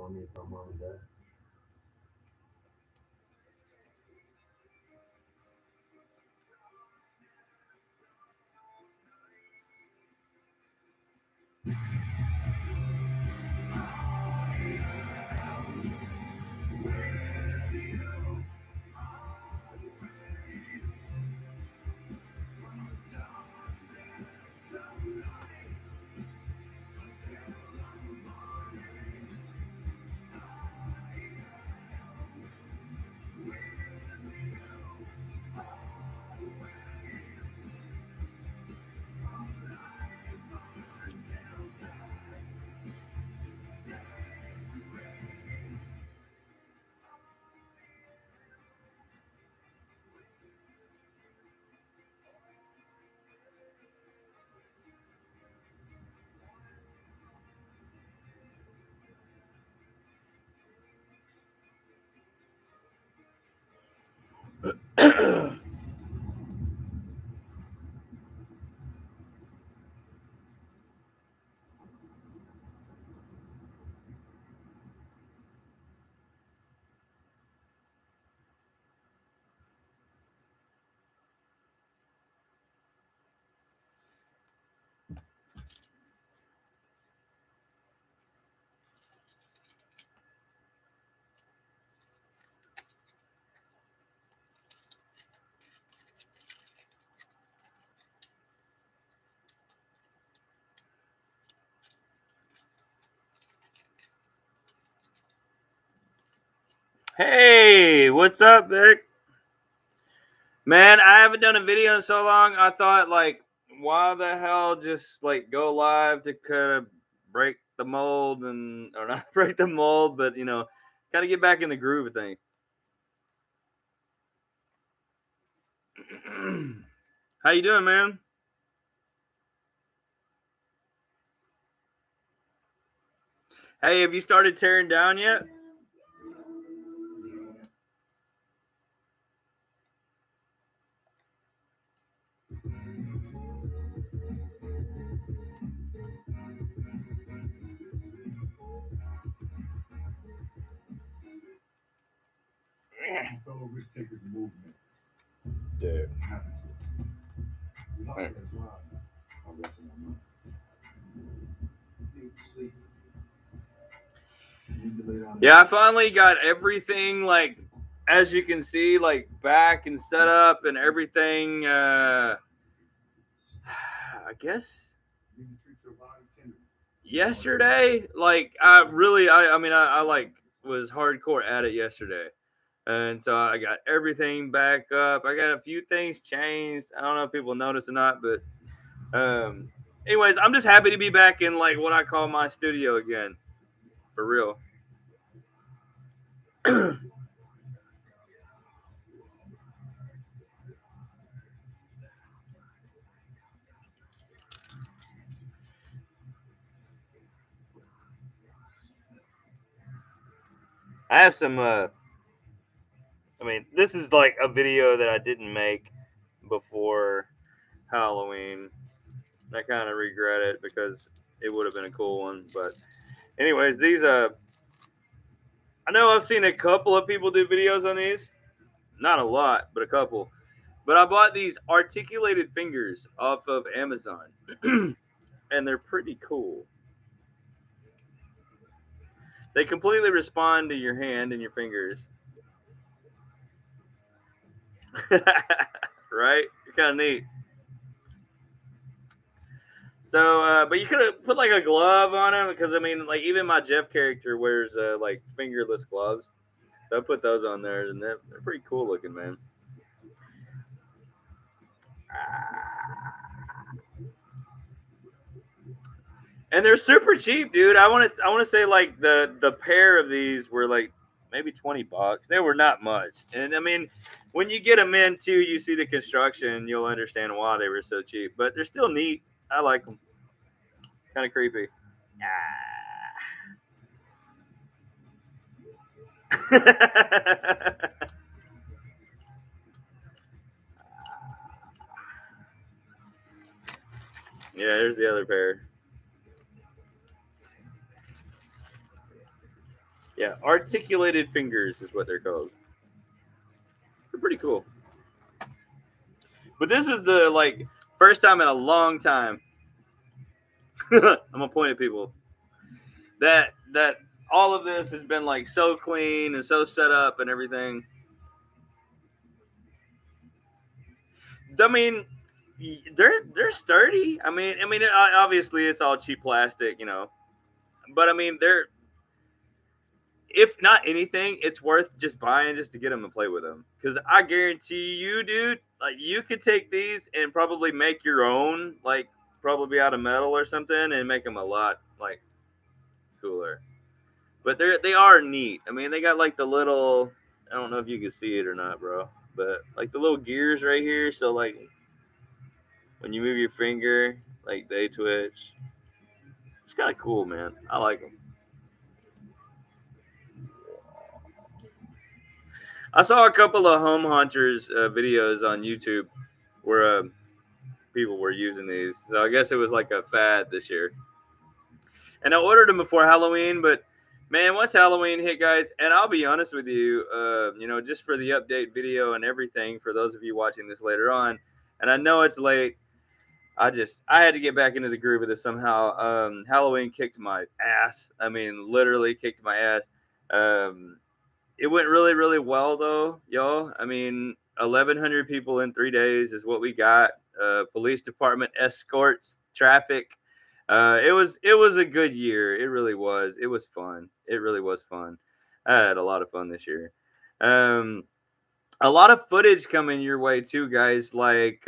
want me to tell mom and dad? Hey, what's up, Vic? Man, I haven't done a video in so long. I thought, like, why the hell just like go live to kind of break the mold or not break the mold, but kind of get back in the groove of things. How you doing, man? Hey, have you started tearing down yet? Fellow risk takers movement. Dude. Happens to us. We hustle and drive. I rest in our mind. Need to sleep. Need to lay down. Yeah, I finally got everything, like, as you can see, like, back and set up and everything. I guess Need to treat your body tenderly. yesterday, like, I like was hardcore at it yesterday. And so I got everything back up. I got a few things changed. I don't know if people notice or not, but anyways, I'm just happy to be back in like what I call my studio again. For real. I have some this is like a video that I didn't make before Halloween. I kind of regret it because it would have been a cool one. But anyways, these I know I've seen a couple of people do videos on these. Not a lot, but a couple. But I bought these articulated fingers off of Amazon, and they're pretty cool. They completely respond to your hand and your fingers. Right? Kind of neat. So, but you could have put like a glove on them because like even my Jeff character wears like fingerless gloves. So I put those on there, and they're pretty cool looking, man. And they're super cheap, dude. I want to say like the pair of these were like maybe $20. They were not much. And when you get them in too, you see the construction, you'll understand why they were so cheap. But they're still neat. I like them. Kind of creepy. Yeah, there's the other pair. Yeah, articulated fingers is what they're called. They're pretty cool. But this is the like first time in a long time. I'm gonna point at people that all of this has been like so clean and so set up and everything. I mean, they're sturdy. I mean, obviously it's all cheap plastic, but I mean, they're if not anything, it's worth just buying just to get them and play with them. Because I guarantee you, dude, like you could take these and probably make your own, like probably out of metal or something, and make them a lot like cooler. But they are neat. I mean, they got like the little. I don't know if you can see it or not, bro. But like the little gears right here, so like when you move your finger, like they twitch. It's kind of cool, man. I like them. I saw a couple of home hunters videos on YouTube where people were using these. So I guess it was like a fad this year. And I ordered them before Halloween, but man, once Halloween hit, guys, and I'll be honest with you, just for the update video and everything for those of you watching this later on, and I know it's late. I had to get back into the groove of this somehow. Halloween kicked my ass. I mean, literally kicked my ass. It went really, really well though, y'all. I mean, 1,100 people in 3 days is what we got. Police department escorts, traffic. It was a good year. It really was. It was fun. It really was fun. I had a lot of fun this year. Um, a lot of footage coming your way too, guys. Like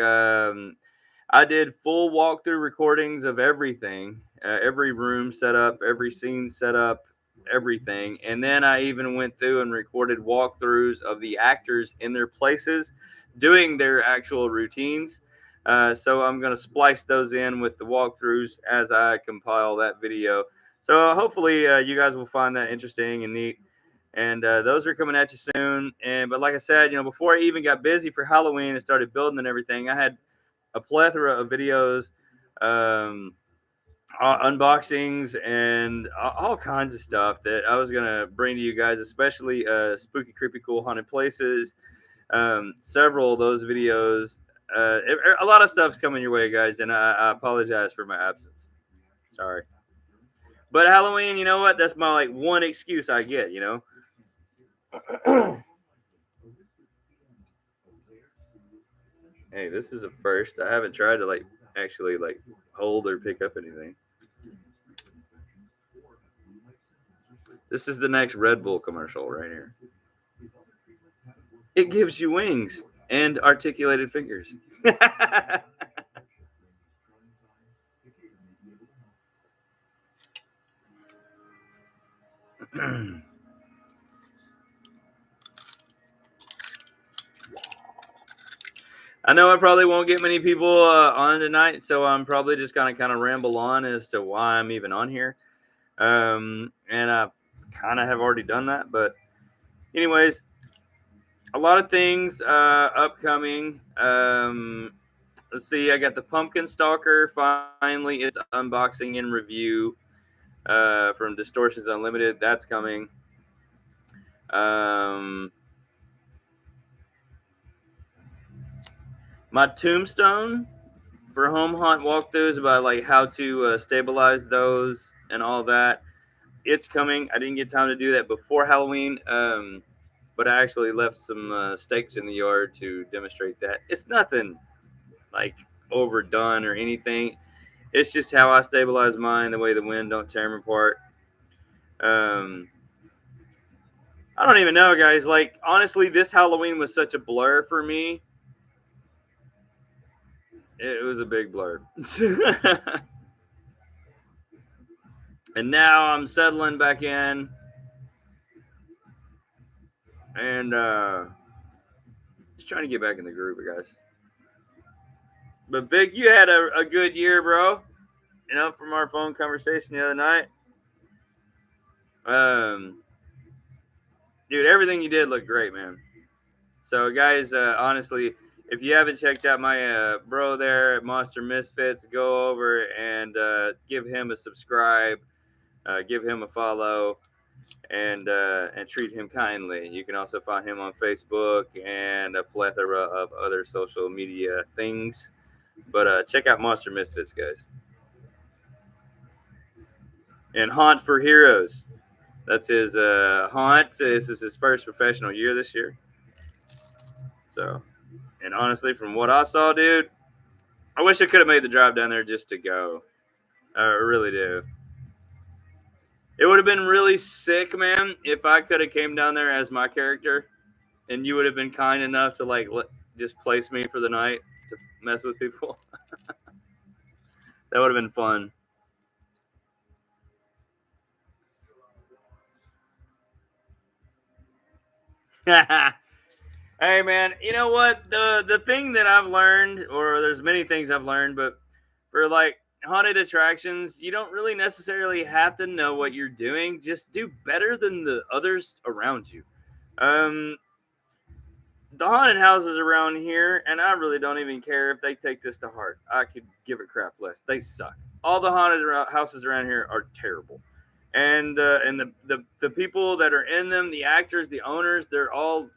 I did full walkthrough recordings of everything, every room set up, every scene set up, everything. And then I even went through and recorded walkthroughs of the actors in their places doing their actual routines. So I'm going to splice those in with the walkthroughs as I compile that video. So hopefully you guys will find that interesting and neat. And those are coming at you soon. But like I said, before I even got busy for Halloween and started building and everything, I had a plethora of videos, um, unboxings, and all kinds of stuff that I was gonna bring to you guys, especially spooky, creepy, cool haunted places. Several of those videos. A lot of stuff's coming your way, guys, and I apologize for my absence. Sorry, but Halloween, you know what? That's my like one excuse I get. Hey, this is a first. I haven't tried to like actually like hold or pick up anything. This is the next Red Bull commercial right here. It gives you wings and articulated fingers. I know I probably won't get many people on tonight, so I'm probably just gonna kind of ramble on as to why I'm even on here. And I kind of have already done that, but anyways, a lot of things upcoming. Let's see, I got the Pumpkin Stalker finally its unboxing and review from Distortions Unlimited. That's coming. My Tombstone for home haunt walkthroughs about like how to stabilize those and all that. It's coming. I didn't get time to do that before Halloween, but I actually left some stakes in the yard to demonstrate that. It's nothing like overdone or anything. It's just how I stabilize mine, the way the wind don't tear them apart. I don't even know, guys. Like, honestly, this Halloween was such a blur for me. It was a big blur. And now I'm settling back in. And just trying to get back in the groove, guys. But Vic, you had a good year, bro. From our phone conversation the other night. Dude, everything you did looked great, man. So, guys, honestly, if you haven't checked out my bro there at Monster Misfits, go over and give him a subscribe, give him a follow. and treat him kindly. You can also find him on Facebook and a plethora of other social media things. But check out Monster Misfits, guys. And Haunt for Heroes. That's his Haunt. This is his first professional year this year. So, and honestly, from what I saw, dude, I wish I could have made the drive down there just to go. I really do. It would have been really sick, man, if I could have came down there as my character, and you would have been kind enough to like just place me for the night to mess with people. That would have been fun. Hey, man, you know what? The thing that I've learned, or there's many things I've learned, but for like haunted attractions, you don't really necessarily have to know what you're doing. Just do better than the others around you. Um, the haunted houses around here, and I really don't even care if they take this to heart. I could give it crap less. They suck. All the haunted houses around here are terrible, and the people that are in them, the actors, the owners, they're all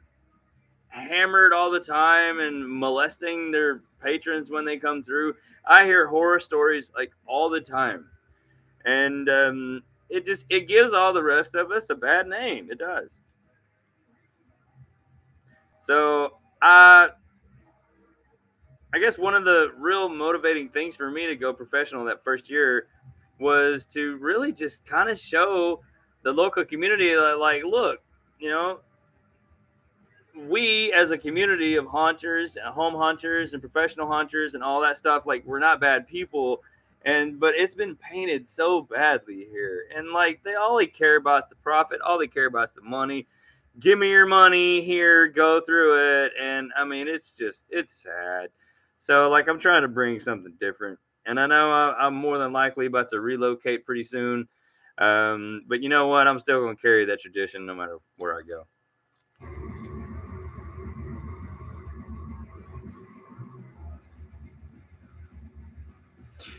hammered all the time and molesting their patrons when they come through. I hear horror stories like all the time, and it gives all the rest of us a bad name. It does. So I guess one of the real motivating things for me to go professional that first year was to really just kind of show the local community that, like, look, you know, we as a community of haunters, home hunters, and professional hunters, and all that stuff, like, we're not bad people. And but it's been painted so badly here, and like they all they care about is the profit, all they care about is the money. Give me your money here, go through it, and I mean it's sad. So like I'm trying to bring something different, and I know I'm more than likely about to relocate pretty soon. But you know what? I'm still going to carry that tradition no matter where I go.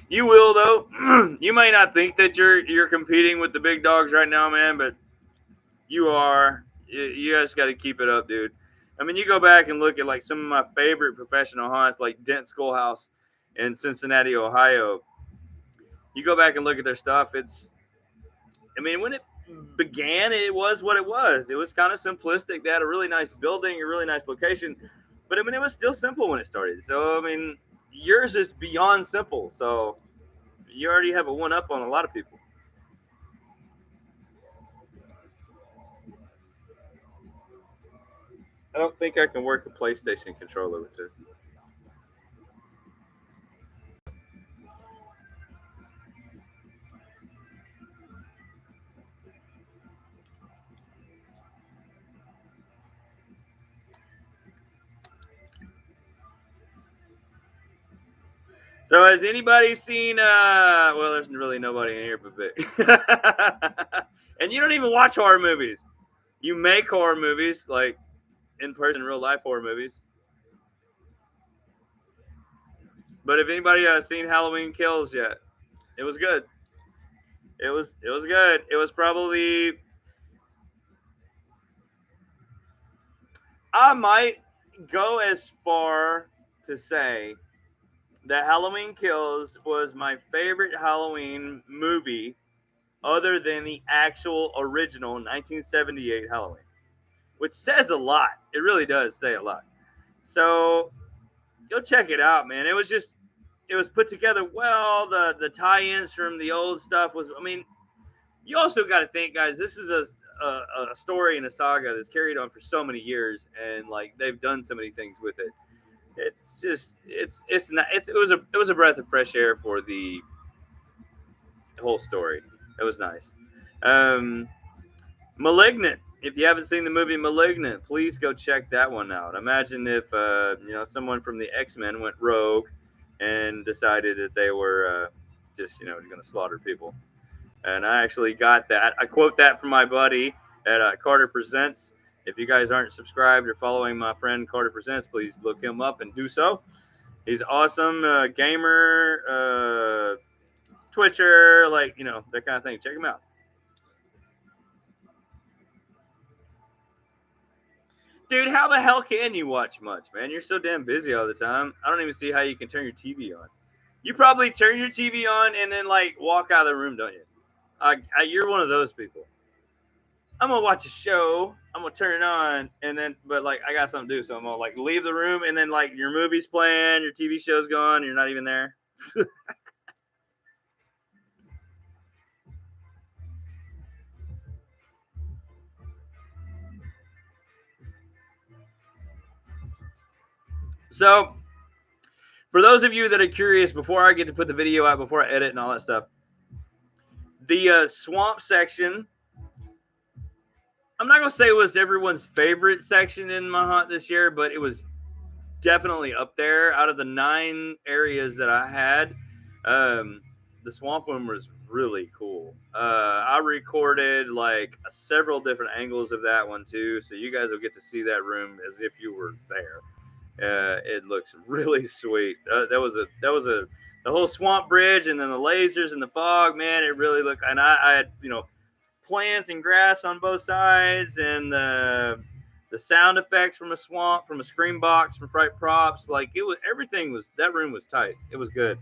You will though. You may not think that you're competing with the big dogs right now, man, but you are. You guys got to keep it up, dude. I mean, you go back and look at like some of my favorite professional haunts, like Dent Schoolhouse in Cincinnati, Ohio. You go back and look at their stuff. I mean, when it began, it was what it was. It was kind of simplistic. They had a really nice building, a really nice location, but I mean, it was still simple when it started. So, I mean, yours is beyond simple. So, you already have a one up on a lot of people. I don't think I can work a PlayStation controller with this. So has anybody seen well there's really nobody in here but Vic. And you don't even watch horror movies. You make horror movies, like in person real life horror movies. But if anybody has seen Halloween Kills yet, it was good. It was good. It was probably I might go as far to say that Halloween Kills was my favorite Halloween movie other than the actual original 1978 Halloween, which says a lot. It really does say a lot. So go check it out, man. It was put together well. The tie-ins from the old stuff was. I mean, you also got to think, guys. This is a story and a saga that's carried on for so many years, and like they've done so many things with it. It's just it's not it was a breath of fresh air for the whole story. It was nice. Um, Malignant. If you haven't seen the movie Malignant, please go check that one out. Imagine if someone from the X-Men went rogue and decided that they were just going to slaughter people. And I actually got that. I quote that from my buddy at Carter Presents. If you guys aren't subscribed or following my friend Carter Presents, please look him up and do so. He's awesome, gamer, Twitcher, like that kind of thing. Check him out. Dude, how the hell can you watch much, man? You're so damn busy all the time. I don't even see how you can turn your TV on. You probably turn your TV on and then like walk out of the room, don't you? You're one of those people. I'm gonna watch a show. I'm gonna turn it on, and then, but like, I got something to do, so I'm gonna like leave the room, and then like your movie's playing, your TV show's going, you're not even there. So, for those of you that are curious, before I get to put the video out, before I edit and all that stuff, the swamp section, I'm not gonna say it was everyone's favorite section in my hunt this year, but it was definitely up there. Out of the 9 areas that I had, the swamp one was really cool. I recorded like several different angles of that one too, so you guys will get to see that room as if you were there. It looks really sweet. That was the whole swamp bridge, and then the lasers and the fog. Man, it really looked. And I had plants and grass on both sides, and the sound effects from a swamp, from a screen box, from Fright Props. Like it was, everything was. That room was tight. It was good.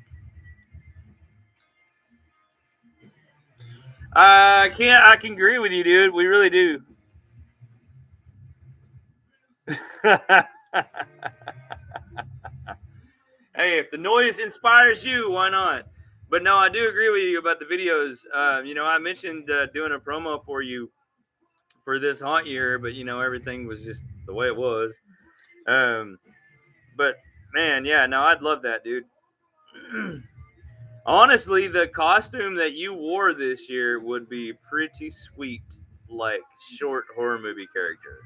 I can agree with you, dude. We really do. Hey, if the noise inspires you, why not? But no, I do agree with you about the videos. I mentioned doing a promo for you for this haunt year, but everything was just the way it was. But man, yeah, no, I'd love that, dude. Honestly, the costume that you wore this year would be pretty sweet, like short horror movie character.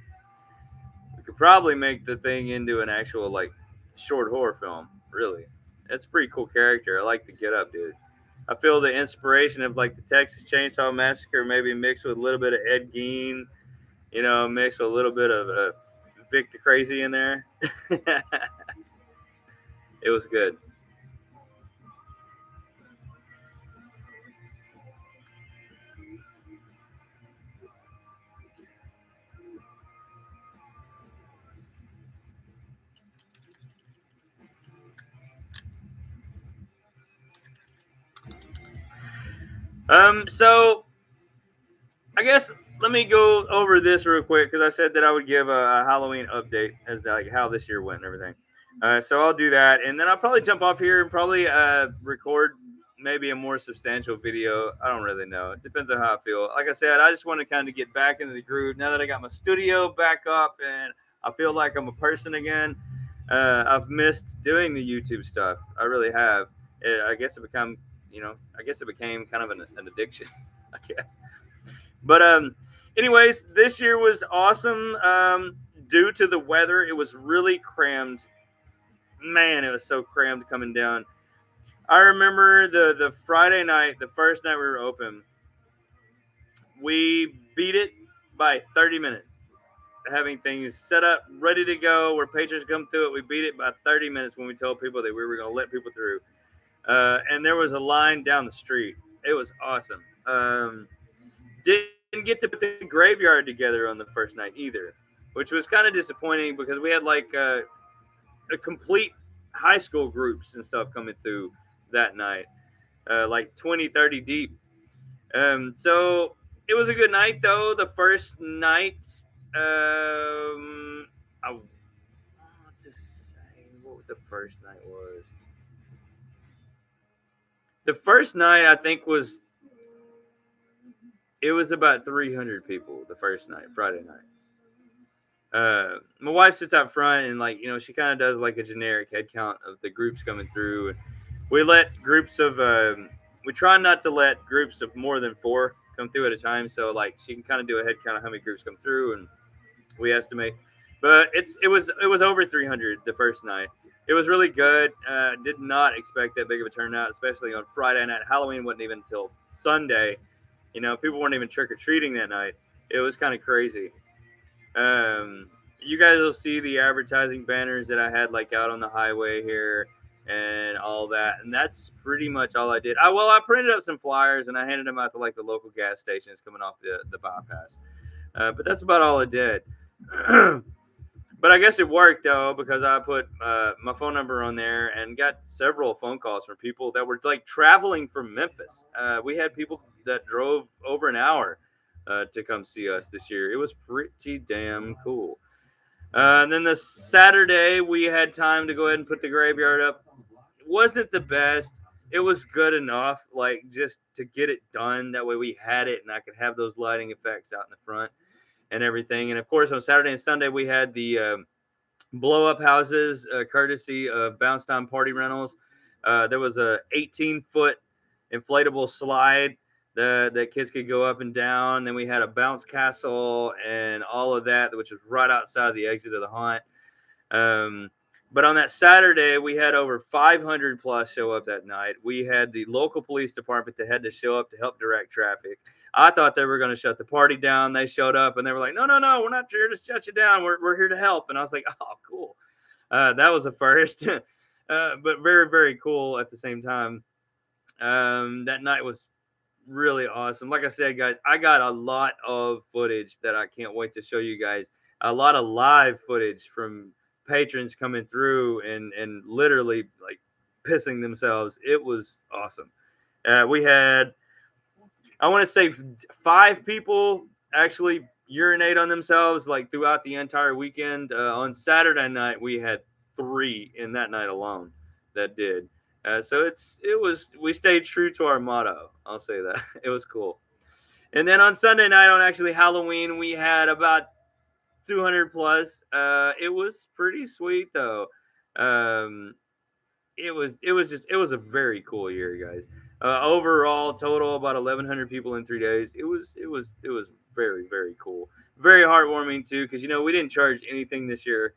We could probably make the thing into an actual like short horror film. Really, that's a pretty cool character. I like the get up, dude. I feel the inspiration of like the Texas Chainsaw Massacre, maybe mixed with a little bit of Ed Gein, mixed with a little bit of Vic the Crazy in there. It was good. So I guess let me go over this real quick because I said that I would give a Halloween update as to like how this year went and everything. So I'll do that, and then I'll probably jump off here and probably record maybe a more substantial video. I don't really know. It depends on how I feel. Like I said, I just want to kind of get back into the groove now that I got my studio back up and I feel like I'm a person again. I've missed doing the YouTube stuff. I really have. I guess it became kind of an addiction. I guess. But anyways, this year was awesome. Due to the weather, it was really crammed. Man, it was so crammed coming down. I remember the Friday night, the first night we were open, we beat it by 30 minutes. Having things set up, ready to go, where patrons come through it. We beat it by 30 minutes when we told people that we were going to let people through. And there was a line down the street. It was awesome. Didn't get to put the graveyard together on the first night either, which was kind of disappointing because we had like a complete high school groups and stuff coming through that night, like 20, 30 deep. So it was a good night though. The first night, I want to say what the first night was. The first night I think it was about 300 people the first night, Friday night. My wife sits out front and she kind of does like a generic head count of the groups coming through. And we let groups of, we try not to let groups of more than 4 come through at a time. So like she can kind of do a head count of how many groups come through and we estimate. But it was over 300 the first night. It was really good. Did not expect that big of a turnout, especially on Friday night. Halloween wasn't even until Sunday. People weren't even trick-or-treating that night. It was kind of crazy. You guys will see the advertising banners that I had like out on the highway here and all that. And that's pretty much all I did. I printed up some flyers and I handed them out to like the local gas stations coming off the bypass. But that's about all I did. But I guess it worked though because I put my phone number on there and got several phone calls from people that were like traveling from Memphis. We had people that drove over an hour to come see us this year. It was pretty damn cool. And then the Saturday we had time to go ahead and put the graveyard up. It wasn't the best. It was good enough, like just to get it done. That way we had it, and I could have those lighting effects out in the front and everything. And of course, on Saturday and Sunday we had the blow up houses, courtesy of Bounce Time Party Rentals. There was a 18-foot inflatable slide that kids could go up and down. Then we had a bounce castle and all of that, which was right outside of the exit of the haunt. Um, but on that Saturday, we had over 500 plus show up that night. We had the local police department that had to show up to help direct traffic. I thought they were going to shut the party down. They showed up and they were like, no, we're not here to shut you down. We're here to help. And I was like, oh, cool. That was a first, but very, very cool at the same time. That night was really awesome. Like I said, guys, I got a lot of footage that I can't wait to show you guys. A lot of live footage from patrons coming through and literally like pissing themselves. It was awesome. We had, I want to say 5 people actually urinate on themselves like throughout the entire weekend. On Saturday night, we had 3 in that night alone that did. So we stayed true to our motto. I'll say that. It was cool. And then on Sunday night, on actually Halloween, we had about 200 plus. It was pretty sweet though. It was a very cool year, guys. Overall, total about 1,100 people in 3 days. It was very, very cool, very heartwarming too. Because we didn't charge anything this year.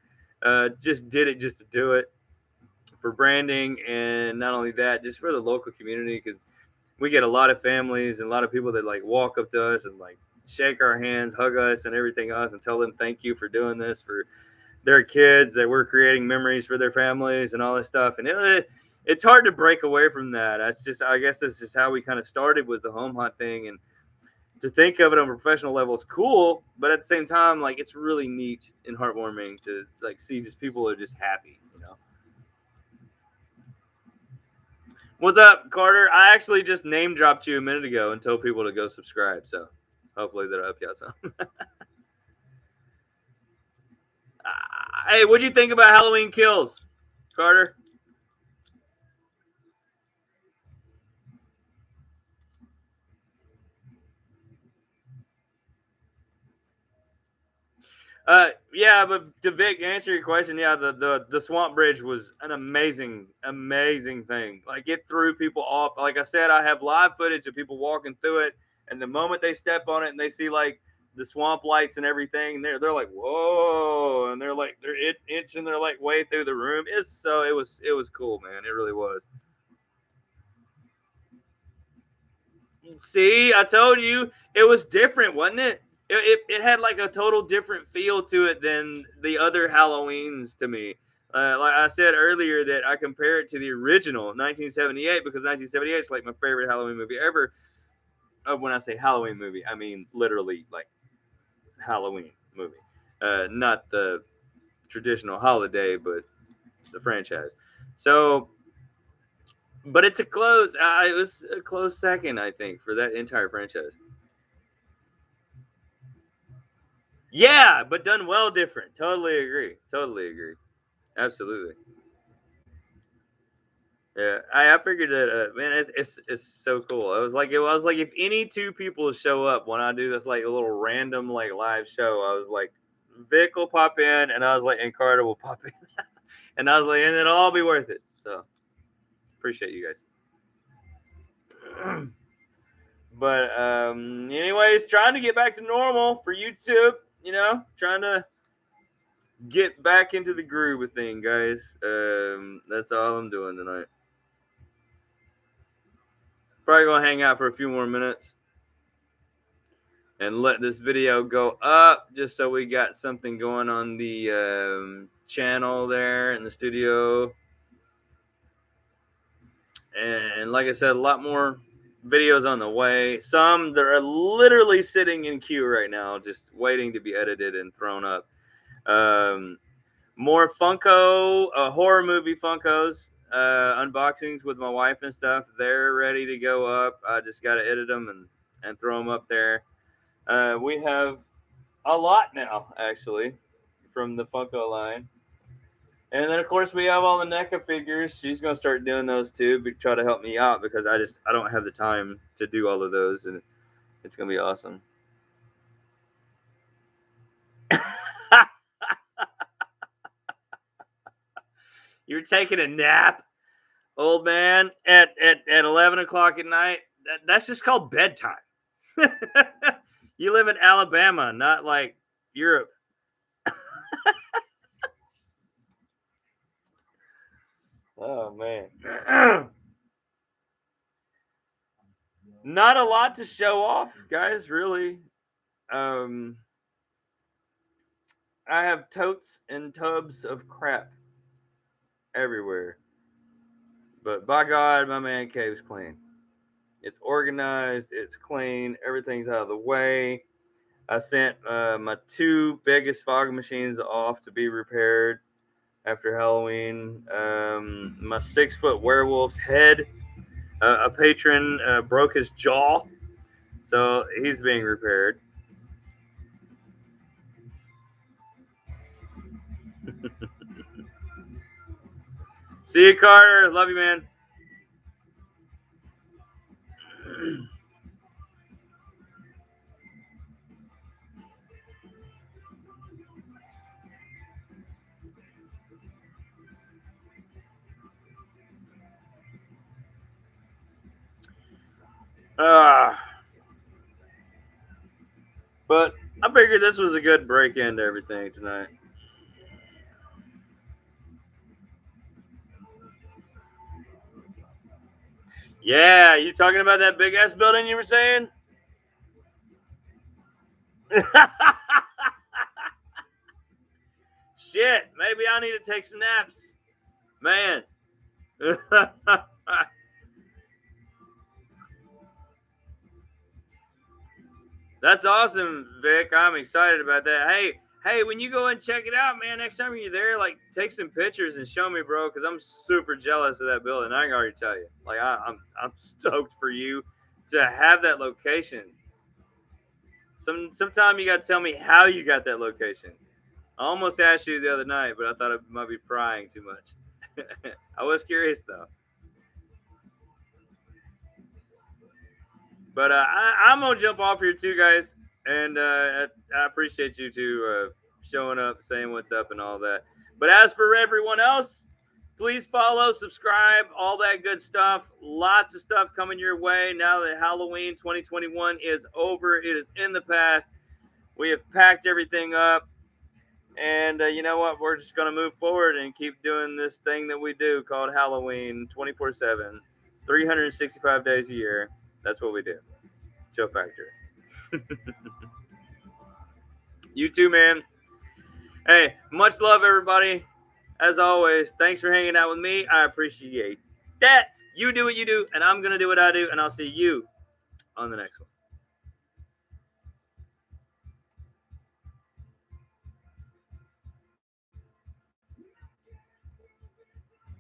Just did it just to do it for branding, and not only that, just for the local community. Because we get a lot of families and a lot of people that like walk up to us and like shake our hands, hug us, and everything else, and tell them thank you for doing this for their kids, that we're creating memories for their families and all this stuff. And it's hard to break away from that. I guess that's just how we kind of started with the home hunt thing. And to think of it on a professional level is cool, but at the same time, like it's really neat and heartwarming to like see just people are just happy. What's up, Carter? I actually just name dropped you a minute ago and told people to go subscribe. So hopefully that'll help you out some. Hey, what'd you think about Halloween Kills, Carter? Yeah, but to Vic, answer your question, yeah, the Swamp Bridge was an amazing thing. Like it threw people off. Like I said, I have live footage of people walking through it, and the moment they step on it and they see like the swamp lights and everything, they're like whoa, and they're inching their like way through the room. It was cool, man. It really was. See, I told you it was different, wasn't it? It had like a total different feel to it than the other Halloweens to me. Like I said earlier, that I compare it to the original 1978 because 1978 is like my favorite Halloween movie ever. When I say Halloween movie, I mean literally like Halloween movie, not the traditional holiday, but the franchise. So, but it's a close. It was a close second, I think, for that entire franchise. Yeah, but done well different. Totally agree. Totally agree. Absolutely. Yeah, I figured that. Man, it's so cool. I was like if any 2 people show up when I do this like a little random like live show, I was like Vic will pop in, and I was like, and Carter will pop in, and I was like, and it'll all be worth it. So appreciate you guys. But anyways, trying to get back to normal for YouTube. Trying to get back into the groove of thing, guys. That's all I'm doing tonight. Probably gonna hang out for a few more minutes and let this video go up, just so we got something going on the channel there in the studio. And like I said, a lot more videos on the way. Some that are literally sitting in queue right now, just waiting to be edited and thrown up. more Funko, horror movie Funkos, unboxings with my wife and stuff. They're ready to go up. I just got to edit them and throw them up there. We have a lot now, actually, from the Funko line. And then, of course, we have all the NECA figures. She's going to start doing those too, try to help me out because I don't have the time to do all of those. And it's going to be awesome. You're taking a nap, old man, at 11 o'clock at night. That's just called bedtime. You live in Alabama, not like Europe. Oh, man. Not a lot to show off, guys, really. I have totes and tubs of crap everywhere. But by God, my man cave's clean. It's organized, it's clean, everything's out of the way. I sent my 2 biggest fog machines off to be repaired after Halloween. My 6-foot werewolf's head, a patron broke his jaw, so he's being repaired. See you, Carter. Love you, man. But I figured this was a good break into everything tonight. Yeah, you talking about that big ass building you were saying? Shit, maybe I need to take some naps. Man. That's awesome, Vic. I'm excited about that. Hey, when you go and check it out, man, next time you're there, like, take some pictures and show me, bro, because I'm super jealous of that building. I can already tell you. Like, I'm stoked for you to have that location. Sometime you got to tell me how you got that location. I almost asked you the other night, but I thought I might be prying too much. I was curious, though. But I'm going to jump off here, too, guys. And I appreciate you two showing up, saying what's up and all that. But as for everyone else, please follow, subscribe, all that good stuff. Lots of stuff coming your way now that Halloween 2021 is over. It is in the past. We have packed everything up. And you know what? We're just going to move forward and keep doing this thing that we do called Halloween 24/7, 365 days a year. That's what we do. Chill Factor. You too, man. Hey, much love, everybody. As always, thanks for hanging out with me. I appreciate that. You do what you do, and I'm going to do what I do, and I'll see you on the next one.